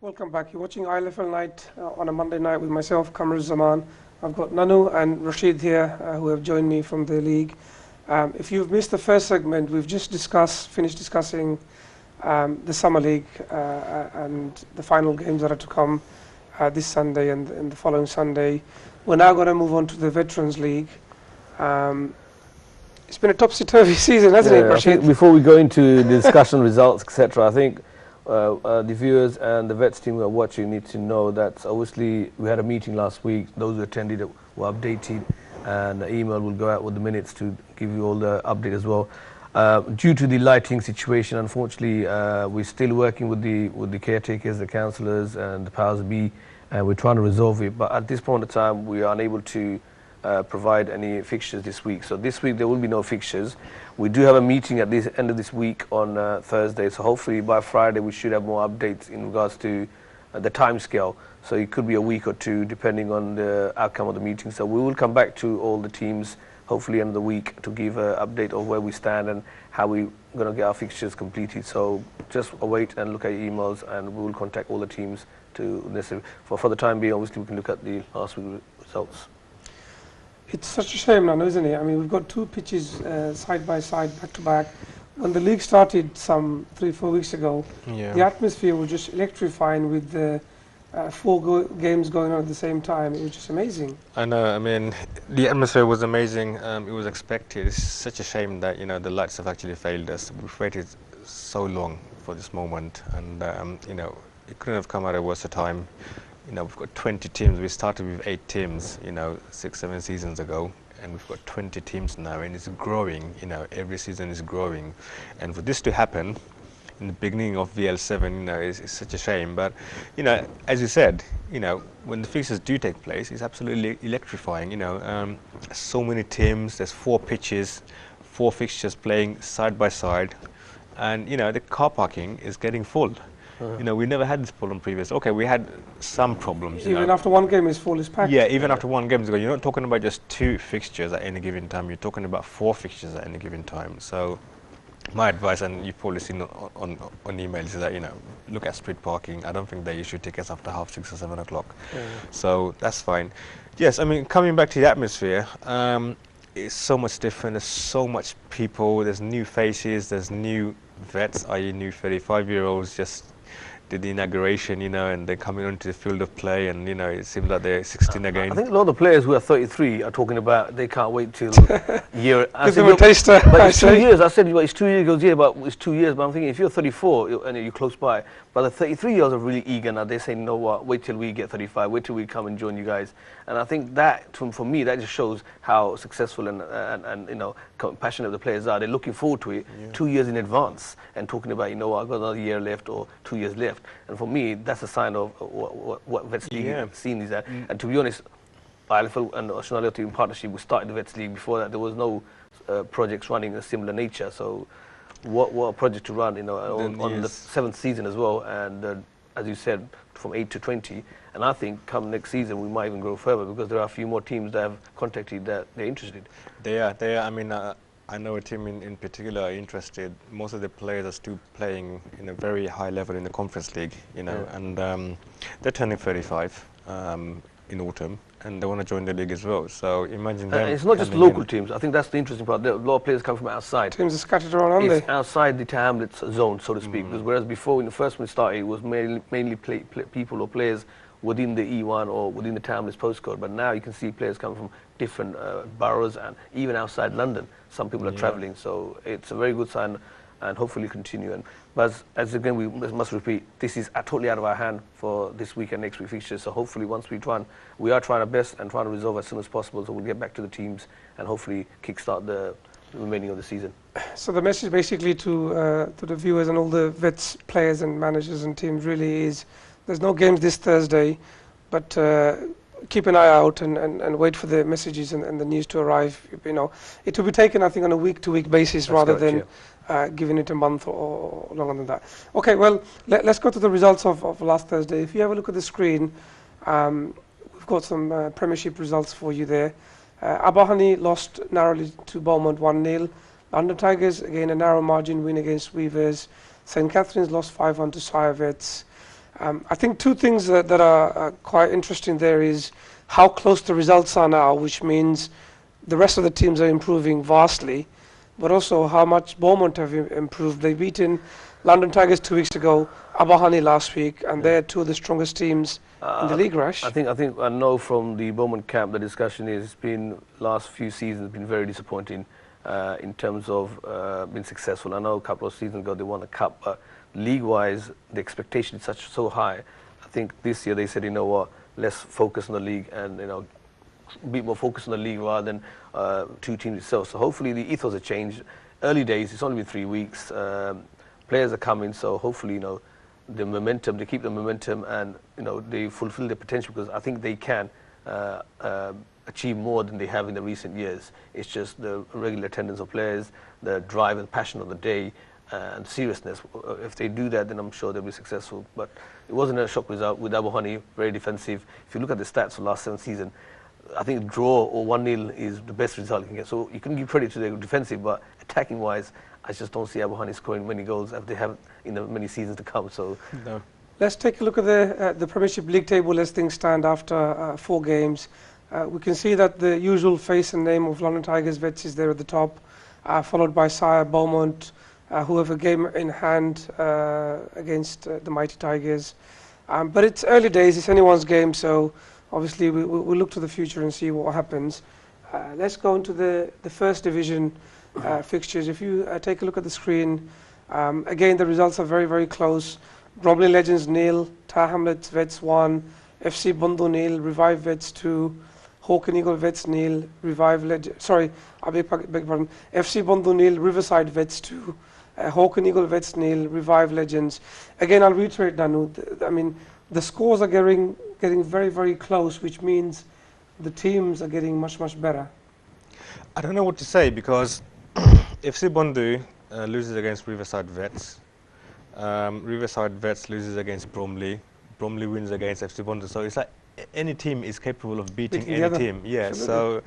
Welcome back. You're watching ILFL Night on a Monday night with myself, Kamar Zaman. I've got Nanu and Rashid here who have joined me from the league. If you've missed the first segment, we've just finished discussing the Summer League and the final games that are to come this Sunday and the following Sunday. We're now going to move on to the Veterans League. It's been a topsy-turvy season, hasn't it, Rashid? Before we go into the discussion results, etc., I think the viewers and the Vets team who are watching need to know that obviously we had a meeting last week. Those who attended it were updated, and the email will go out with the minutes to give you all the update as well. Due to the lighting situation, unfortunately, we're still working with the caretakers, the councillors, and the powers that be, and we're trying to resolve it. But at this point in time, we are unable to provide any fixtures this week. So this week there will be no fixtures. We do have a meeting at the end of this week on Thursday, so hopefully by Friday we should have more updates in regards to the time scale. So it could be a week or two depending on the outcome of the meeting. So we will come back to all the teams hopefully end of the week to give an update of where we stand and how we're going to get our fixtures completed. So just await and look at your emails, and we will contact all the teams to for the time being. Obviously we can look at the last week's results. It's such a shame now, isn't it? I mean, we've got two pitches side by side, back to back. When the league started some 3-4 weeks ago, the atmosphere was just electrifying with the games going on at the same time. It was just amazing. I know. I mean, the atmosphere was amazing. It was expected. It's such a shame that the lights have actually failed us. We've waited so long for this moment, and it couldn't have come at a worse time. We've got 20 teams. We started with 8 teams, 6-7 seasons ago, and we've got 20 teams now, and it's growing. Every season is growing, and for this to happen in the beginning of VL7, it's such a shame. But as you said, when the fixtures do take place, it's absolutely electrifying. So many teams. There's 4 pitches, 4 fixtures playing side by side, and the car parking is getting full. We never had this problem previously. Okay, we had some problems. Even after one game is full, it's packed. Yeah, even after one game, you're not talking about just 2 fixtures at any given time. You're talking about 4 fixtures at any given time. So, my advice, and you've probably seen on emails, is that look at street parking. I don't think they issue tickets after 6:30 or 7 o'clock. So that's fine. Yes, I mean, coming back to the atmosphere, it's so much different. There's so much people. There's new faces. There's new vets, i.e., new 35-year-olds just did the inauguration, and they're coming onto the field of play, and it seems like they're 16 again. I think a lot of the players who are 33 are talking about they can't wait till year. Give them a taster. But it's 2 years. I said, well, it's 2 years. He goes, yeah, but it's 2 years. But I'm thinking, if you're 34 and you're close by, but the 33-year-olds are really eager now. They're saying, no, what? Wait till we get 35. Wait till we come and join you guys. And I think that, for me, that just shows how successful and passionate the players are. They're looking forward to it 2 years in advance and talking about, I've got another year left or 2 years left. And for me, that's a sign of what Vets League scene is at. And to be honest, ILFL and Nationality in partnership, we started the Vets League. Before that, there was no projects running a similar nature. So what a project to run, on the 7th season as well. And as you said, from 8 to 20. And I think come next season, we might even grow further because there are a few more teams that have contacted that they're interested. They are. I mean, I know a team in particular are interested. Most of the players are still playing in a very high level in the Conference League, and they're turning 35 in autumn, and they want to join the league as well. So imagine them. It's not just local teams. I think that's the interesting part. There are a lot of players come from outside. Teams are scattered around, aren't they? It's outside the Hamlets zone, so to speak. Because whereas before, when the first one started, it was mainly people or players within the E1 or within the Hamlets postcode. But now you can see players coming from different boroughs and even outside London. Some people are travelling, so it's a very good sign, and hopefully continue. But as again, we must repeat, this is totally out of our hand for this week and next week fixtures. So hopefully, once we are trying our best and trying to resolve as soon as possible. So we'll get back to the teams and hopefully kickstart the remaining of the season. So the message basically to the viewers and all the Vets players and managers and teams really is: there's no games this Thursday, but keep an eye out and wait for the messages and the news to arrive. It will be taken, I think, on a week-to-week basis rather than giving it a month or longer than that. Okay, well, let's go to the results of last Thursday. If you have a look at the screen, we've got some Premiership results for you there. Abahani lost narrowly to Beaumont 1-0. London Tigers, again, a narrow margin win against Weavers. St Catherine's lost 5-1 to Sire Vets. I think two things that are quite interesting there is how close the results are now, which means the rest of the teams are improving vastly, but also how much Beaumont have improved. They've beaten London Tigers 2 weeks ago, Abahani last week, and they're two of the strongest teams in the league, Rash. I think I know from the Beaumont camp the discussion is it's been last few seasons been very disappointing in terms of being successful. I know a couple of seasons ago they won the cup, but league-wise the expectation is so high. I think this year they said, you know what, let's focus on the league and be more focused on the league rather than two teams itself. So hopefully the ethos has changed. Early days, it's only been 3 weeks. Players are coming, so hopefully the momentum, they keep the momentum and they fulfill their potential, because I think they can achieve more than they have in the recent years. It's just the regular attendance of players, the drive and passion of the day, and seriousness. If they do that, then I'm sure they'll be successful. But it wasn't a shock result with Abahani, very defensive. If you look at the stats for the last 7 seasons, I think draw or 1-0 is the best result you can get. So you can give credit to the defensive, but attacking wise, I just don't see Abahani scoring many goals as they have in the many seasons to come. So no. Let's take a look at the Premiership League table as things stand after 4 games. We can see that the usual face and name of London Tigers Vets is there at the top, followed by Sire, Beaumont, who have a game in hand against the mighty Tigers. But it's early days, it's anyone's game, so obviously we'll look to the future and see what happens. Let's go into the First Division fixtures. If you take a look at the screen, again the results are very, very close. Bromley Legends 0, Tar Hamlets Vets 1, FC Bandhu 0, Revive Vets 2, Hawk and Eagle Vets 0, Revive Legends, sorry, I beg pardon, FC Bandhu 0, Riverside Vets 2, Hawk and Eagle Vets 0, Revive Legends. Again, I'll reiterate, Danu, I mean, the scores are getting very, very close, which means the teams are getting much, much better. I don't know what to say, because FC Bandhu loses against Riverside Vets. Riverside Vets loses against Bromley. Bromley wins against FC Bandhu. So it's like any team is capable of beating any team. Yeah. Absolutely.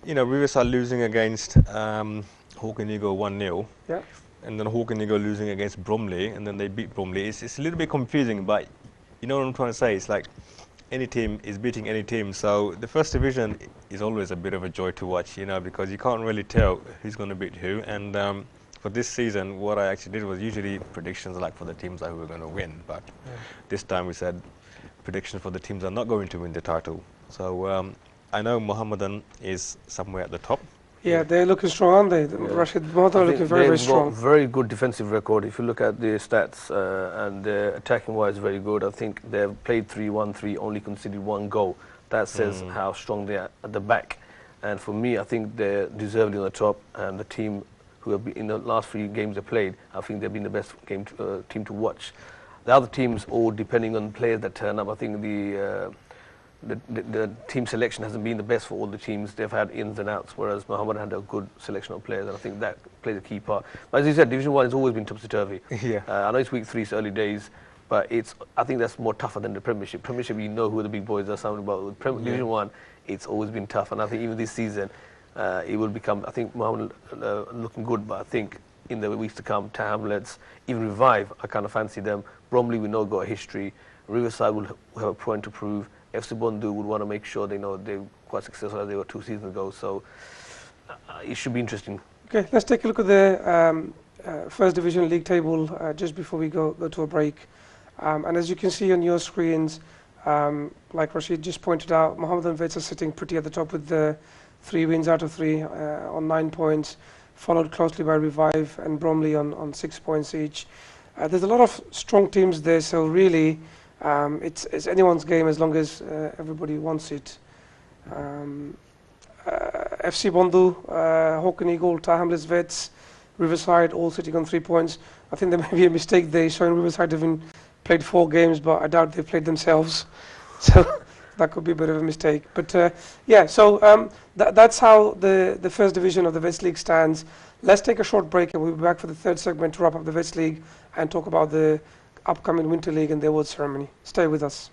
So, Riverside losing against Hawk and Eagle 1-0. Yeah. And then Hawk and Eagle losing against Bromley, and then they beat Bromley. It's a little bit confusing, but you know what I'm trying to say? It's like any team is beating any team. So the First Division is always a bit of a joy to watch, because you can't really tell who's going to beat who. And for this season, what I actually did was usually predictions like for the teams that were going to win. But this time we said predictions for the teams that are not going to win the title. So I know Mohammedan is somewhere at the top. Yeah, they're looking strong, aren't they? Yeah. Rashid Mohammedan looking very, very strong. Very good defensive record. If you look at the stats and attacking wise, very good. I think they've played 3-1-3, only conceded 1 goal. That says how strong they are at the back. And for me, I think they're deservedly on the top. And the team who have been in the last 3 games they played, I think they've been the best team to watch. The other teams, all depending on players that turn up, I think the team selection hasn't been the best for all the teams. They've had ins and outs, whereas Mohammedan had a good selection of players, and I think that plays a key part. But as you said, Division 1 has always been topsy-turvy. Yeah. I know it's week 3, it's early days, but I think that's more tougher than the Premiership. Premiership, you know who the big boys are, something about. With Division 1, it's always been tough, and I think even this season, it will become, I think Mohammedan looking good, but I think in the weeks to come, Tar Hamlets, even Revive, I kind of fancy them. Bromley, we know, got a history. Riverside will have a point to prove. FC Bandhu would want to make sure they know they're quite successful as they were 2 seasons ago. So it should be interesting. Okay, let's take a look at the First Division League table just before we go to a break. And as you can see on your screens, like Rashid just pointed out, Mohammedan Vets are sitting pretty at the top with the 3 wins out of 3 on 9 points, followed closely by Revive and Bromley on 6 points each. There's a lot of strong teams there, so really it's anyone's game as long as everybody wants it. FC Bandhu, Hawk and Eagle, Tar Hamlets Vets, Riverside all sitting on 3 points. I think there may be a mistake there showing Riverside having played 4 games, but I doubt they've played themselves. So that could be a bit of a mistake. But yeah, so that's how the First Division of the Vets League stands. Let's take a short break and we'll be back for the 3rd segment to wrap up the Vets League and talk about the upcoming Winter League and the award ceremony. Stay with us.